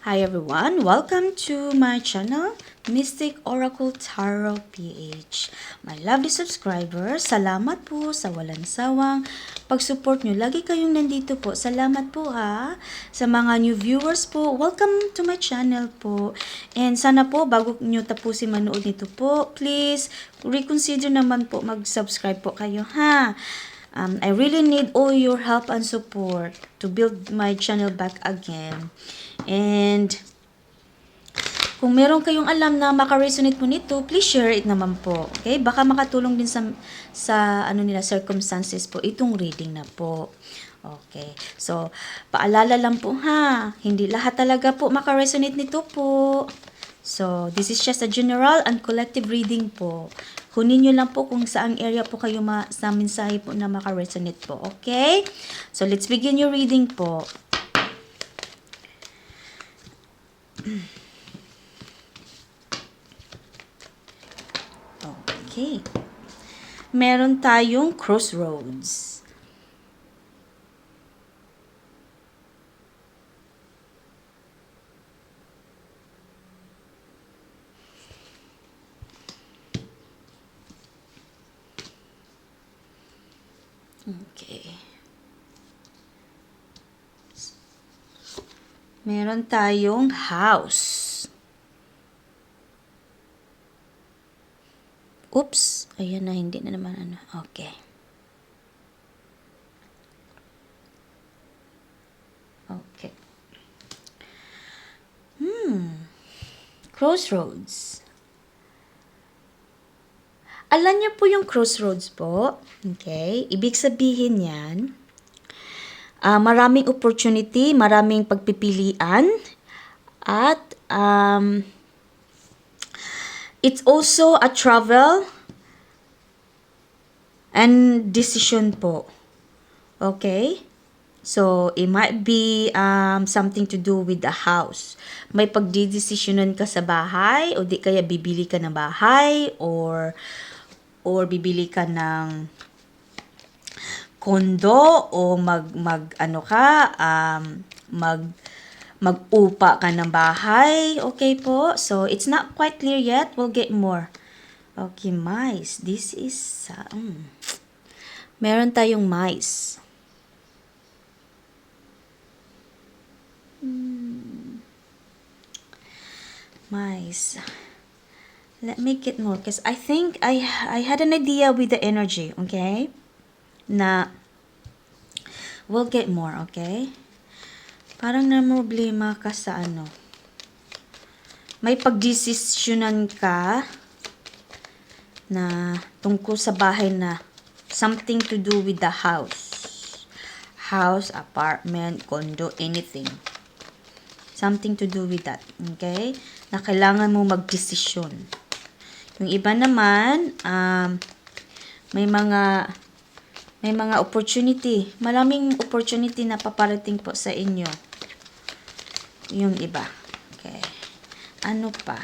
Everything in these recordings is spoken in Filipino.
Hi everyone, welcome to my channel, Mystic Oracle Tarot PH. My lovely subscribers, salamat po sa walang sawang pag-support nyo. Lagi kayong nandito po. Salamat po ha. Sa mga new viewers po, welcome to my channel po. And sana po, bago nyo tapusin manood nito po, please, reconsider naman po mag-subscribe po kayo ha. I really need all your help and support to build my channel back again. And kung meron kayong alam na maka-resonate po nito, please share it naman po. Okay? Baka makatulong din sa circumstances po itong reading na po. Okay. So, paalala lang po ha. Hindi lahat talaga po maka-resonate nito po. So, this is just a general and collective reading po. Kunin nyo lang po kung saang area po kayo sa mensahe po na maka-resonate po. Okay? So, let's begin your reading po. Okay. Meron tayong crossroads. Okay. Meron tayong house. Oops, ayan na, hindi na naman ano. Okay. Okay. Crossroads. Alam niyo po yung crossroads po. Okay. Ibig sabihin yan, maraming opportunity, maraming pagpipilian, at it's also a travel and decision po. Okay? So, it might be something to do with the house. May pagdidesisyonan ka sa bahay, o di kaya bibili ka ng bahay, or bibili ka ng kondo, o mag-upa ka ng bahay. Okay po? So, it's not quite clear yet. We'll get more. Okay, mice. This is, meron tayong mice. Mice. Let me get more, because I think I had an idea with the energy, okay? Na, we'll get more, okay? Parang problema ka sa ano. May pagdesisyonan ka na tungkol sa bahay na something to do with the house. House, apartment, condo, anything. Something to do with that. Okay? Na kailangan mo magdesisyon. Yung iba naman, may mga opportunity. Maraming opportunity na paparating po sa inyo. Yung iba. Okay. Ano pa?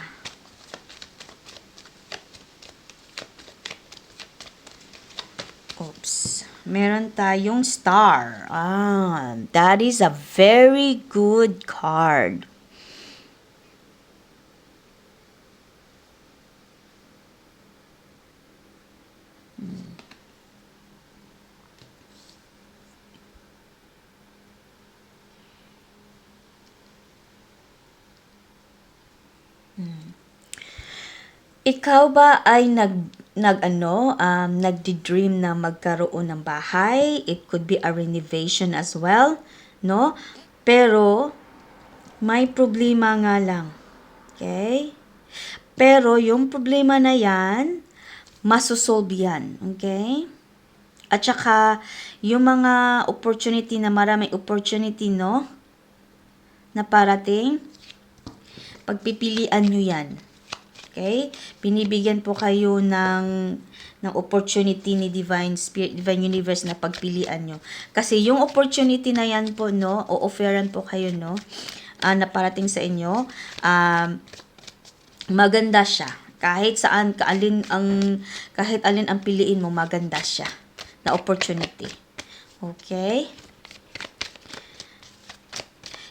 Oops. Meron tayong star. That is a very good card. Ikaw ba ay nagdi-dream na magkaroon ng bahay? It could be a renovation as well, no? Pero may problema nga lang. Okay? Pero yung problema na yan, masosolve yan. Okay? At saka, yung mga opportunity na maraming opportunity, no? Na parating, pagpipilian nyo yan. Okay? Binibigyan po kayo ng opportunity ni Divine Spirit, Divine Universe na pagpilian nyo. Kasi yung opportunity na yan po, no, o-offeran po kayo, no, na parating sa inyo, maganda siya. Kahit alin ang piliin mo, maganda siya na opportunity. Okay?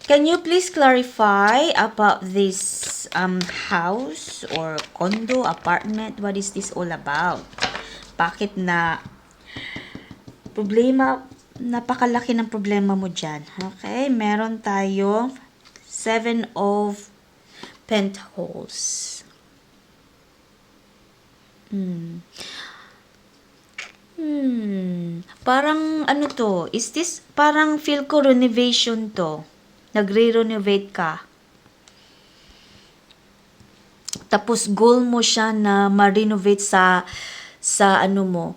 Can you please clarify about this house or condo, apartment? What is this all about? Bakit na problema, napakalaki ng problema mo dyan? Okay, meron tayong 7 of Pentacles. Parang ano to? Is this, parang feel ko renovation to. Nagre-renovate ka. Tapos goal mo siya na ma-renovate sa ano mo.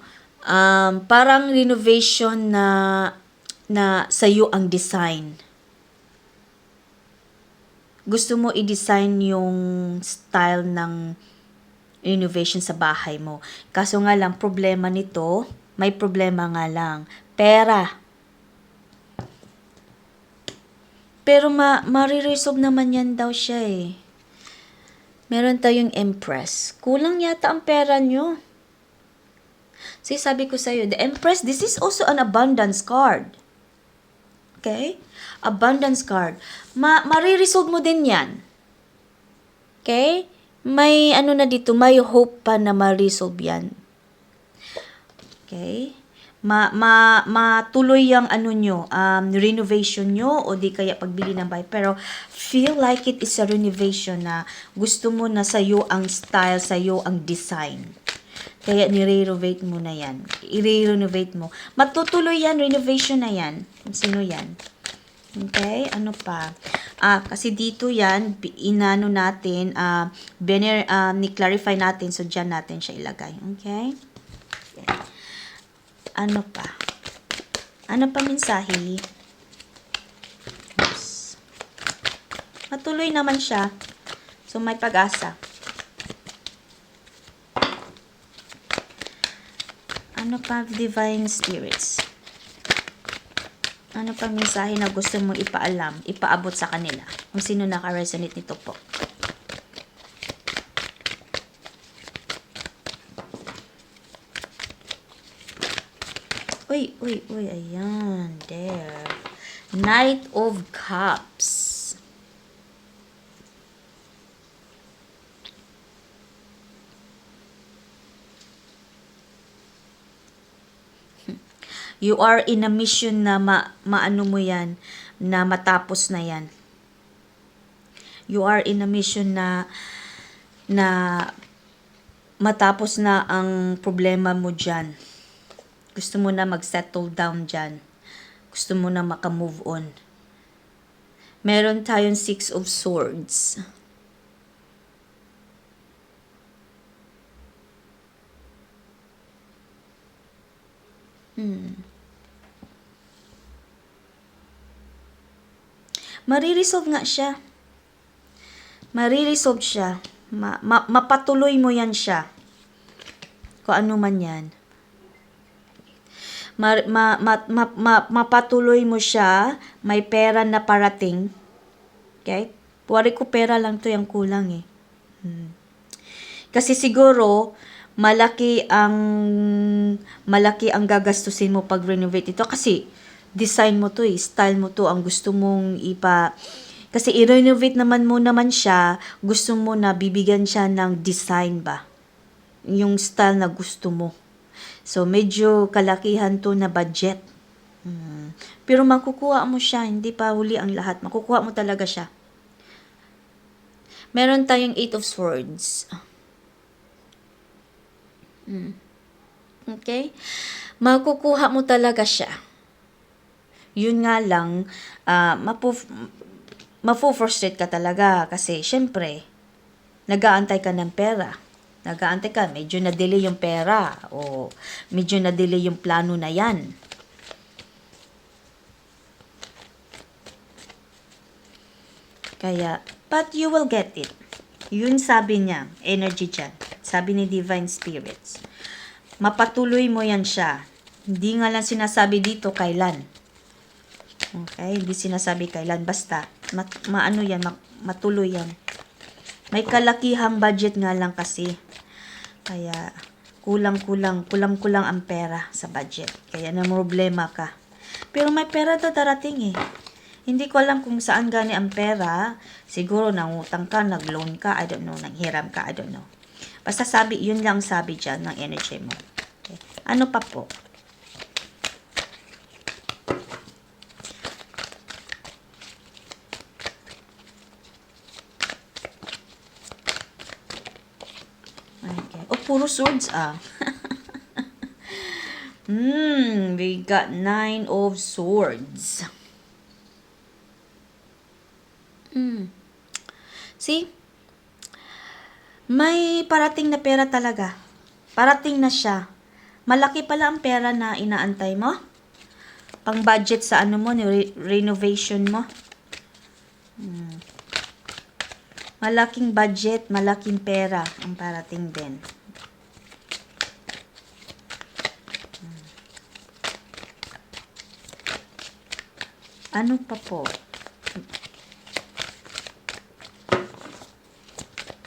Parang renovation na sa'yo ang design. Gusto mo i-design yung style ng renovation sa bahay mo. Kaso nga lang, problema nito, may problema nga lang. Pera. Pero mariresolve naman yan daw siya eh. Meron tayong Empress. Kulang yata ang pera nyo. See, sabi ko sa'yo, the Empress, this is also an abundance card. Okay? Abundance card. Mariresolve mo din yan. Okay? May ano na dito, may hope pa na ma-resolve yan. Okay? Matuloy yung ano nyo, renovation nyo o di kaya pagbili ng bahay. Pero feel like it is a renovation na gusto mo na sa'yo ang style, sa'yo ang design. Kaya nire-renovate mo na yan. I-renovate mo. Matutuloy yan, renovation na yan. Sino yan? Okay, ano pa? Kasi dito yan, inano natin, ni-clarify natin, so dyan natin siya ilagay. Okay? Ano pa? Ano pa mensahe? Oops. Matuloy naman siya. So, may pag-asa. Ano pa, Divine Spirits? Ano pa mensahe na gusto mong ipaalam, ipaabot sa kanila? Kung sino naka-resonate nito po. Uy, ayan, there. Knight of Cups. You are in a mission na maano mo yan, na matapos na yan. You are in a mission na matapos na ang problema mo dyan. Gusto mo na mag-settle down dyan. Gusto mo na maka-move on. Meron tayong 6 of Swords. Mariresolve nga siya. Mariresolve siya. Mapatuloy mo yan siya. Kung ano man yan. Mapatuloy mo siya. May pera na parating. Okay? Wari ko pera lang to yung kulang eh. Kasi siguro, malaki ang gagastusin mo pag renovate ito. Kasi, design mo to eh. Style mo to. Ang gusto mong kasi i-renovate naman mo naman siya, gusto mo na bibigyan siya ng design ba? Yung style na gusto mo. So, medyo kalakihan to na budget. Pero makukuha mo siya, hindi pa huli ang lahat. Makukuha mo talaga siya. Meron tayong 8 of Swords. Okay? Makukuha mo talaga siya. Yun nga lang, mafo-frustrate ka talaga kasi syempre, nag-aantay ka ng pera. Nag-aantay ka, medyo na-delay yung pera o medyo na-delay yung plano na yan. Kaya, but you will get it. Yun sabi niya, energy dyan. Sabi ni Divine Spirits. Mapatuloy mo yan siya. Hindi nga lang sinasabi dito kailan. Okay, hindi sinasabi kailan. Basta, maano yan, matuloy yan. May kalakihang budget nga lang kasi. Kaya, kulang-kulang ang pera sa budget. Kaya na problema ka. Pero may pera to darating eh. Hindi ko alam kung saan gani ang pera. Siguro nangutang ka, nag-loan ka, I don't know, nanghiram ka, I don't know. Basta sabi, yun lang sabi dyan ng energy mo. Okay. Ano pa po? Okay. Oh, puro swords ah. We got 9 of swords. See? May parating na pera talaga. Parating na siya. Malaki pala ang pera na inaantay mo. Pang budget sa ano mo, renovation mo. Malaking budget, malaking pera ang parating din. Ano pa po?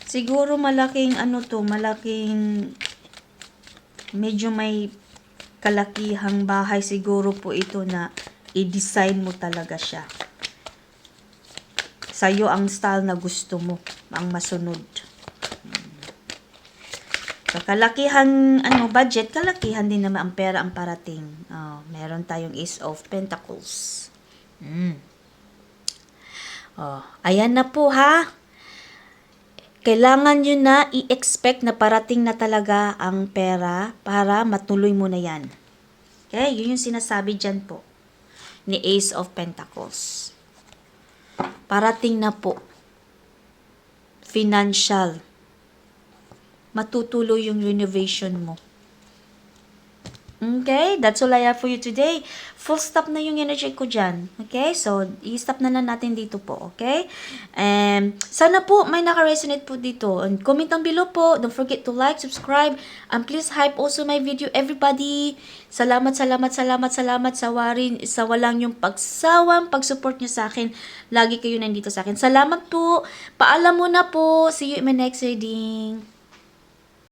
Siguro malaking ano to, malaking medyo may kalakihang bahay siguro po ito na i-design mo talaga siya. Sa'yo ang style na gusto mo, ang masunod. So, kalakihang budget, kalakihan din naman ang pera ang parating. Meron tayong Ace of Pentacles. Ayan na po ha. Kailangan nyo na i-expect na parating na talaga ang pera para matuloy mo na yan. Okay? Yun yung sinasabi dyan po ni Ace of Pentacles. Parating na po. Financial. Matutuloy yung renovation mo. Okay, that's all I have for you today. Full stop na yung energy ko dyan. Okay, so i-stop na lang natin dito po. Okay, sana po may naka-resonate po dito. And comment down below po. Don't forget to like, subscribe, and please hype also my video, everybody. Salamat sa walang yung pagsawang pag-support nyo sa akin. Lagi kayo nandito sa akin. Salamat po. Paalam muna po. See you in my next reading.